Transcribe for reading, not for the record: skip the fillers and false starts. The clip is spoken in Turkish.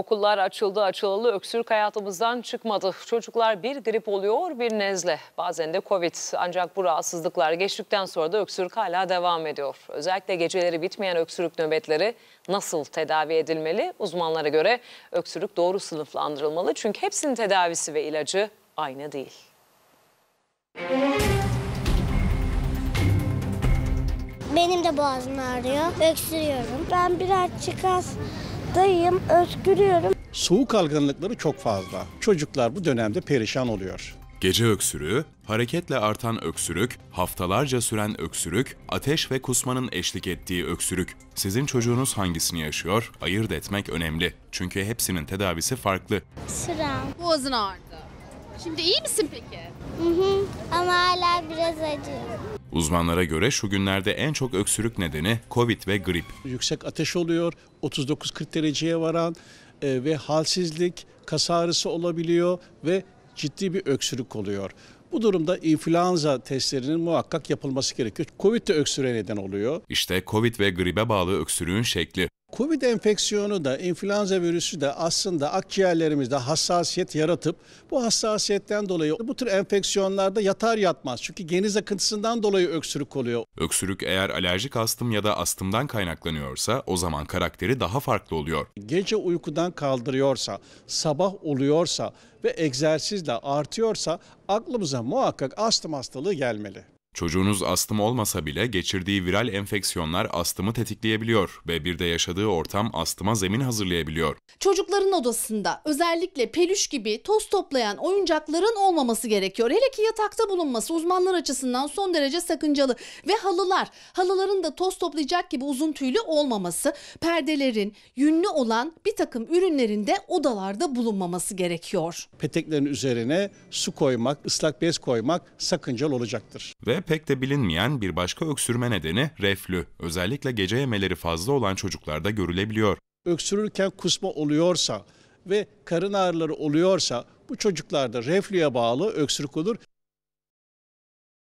Okullar açıldı açılalı öksürük hayatımızdan çıkmadı. Çocuklar bir grip oluyor, bir nezle, bazen de Covid. Ancak bu rahatsızlıklar geçtikten sonra da öksürük hala devam ediyor. Özellikle geceleri bitmeyen öksürük nöbetleri nasıl tedavi edilmeli? Uzmanlara göre öksürük doğru sınıflandırılmalı. Çünkü hepsinin tedavisi ve ilacı aynı değil. Benim de boğazım ağrıyor, öksürüyorum. Ben birazcık hastayım, öksürüyorum. Soğuk algınlıkları çok fazla. Çocuklar bu dönemde perişan oluyor. Gece öksürüğü, hareketle artan öksürük, haftalarca süren öksürük, ateş ve kusmanın eşlik ettiği öksürük. Sizin çocuğunuz hangisini yaşıyor? Ayırt etmek önemli. Çünkü hepsinin tedavisi farklı. Şuram. Boğazın ağrıdı. Şimdi iyi misin peki? Ama hala biraz acıyor. Uzmanlara göre şu günlerde en çok öksürük nedeni Covid ve grip. Yüksek ateş oluyor, 39-40 dereceye varan ve halsizlik, kas ağrısı olabiliyor ve ciddi bir öksürük oluyor. Bu durumda influenza testlerinin muhakkak yapılması gerekiyor. Covid de öksürüğe neden oluyor. İşte Covid ve gribe bağlı öksürüğün şekli. Covid enfeksiyonu da, influenza virüsü de aslında akciğerlerimizde hassasiyet yaratıp bu hassasiyetten dolayı bu tür enfeksiyonlarda yatar yatmaz. Çünkü geniz akıntısından dolayı öksürük oluyor. Öksürük eğer alerjik astım ya da astımdan kaynaklanıyorsa o zaman karakteri daha farklı oluyor. Gece uykudan kaldırıyorsa, sabah oluyorsa ve egzersizle artıyorsa aklımıza muhakkak astım hastalığı gelmeli. Çocuğunuz astım olmasa bile geçirdiği viral enfeksiyonlar astımı tetikleyebiliyor ve bir de yaşadığı ortam astıma zemin hazırlayabiliyor. Çocukların odasında özellikle peluş gibi toz toplayan oyuncakların olmaması gerekiyor. Hele ki yatakta bulunması uzmanlar açısından son derece sakıncalı. Ve halıların da toz toplayacak gibi uzun tüylü olmaması, perdelerin yünlü olan bir takım ürünlerin de odalarda bulunmaması gerekiyor. Peteklerin üzerine su koymak, ıslak bez koymak sakıncalı olacaktır. Ve pek de bilinmeyen bir başka öksürme nedeni reflü. Özellikle gece yemeleri fazla olan çocuklarda görülebiliyor. Öksürürken kusma oluyorsa ve karın ağrıları oluyorsa bu çocuklarda reflüye bağlı öksürük olur.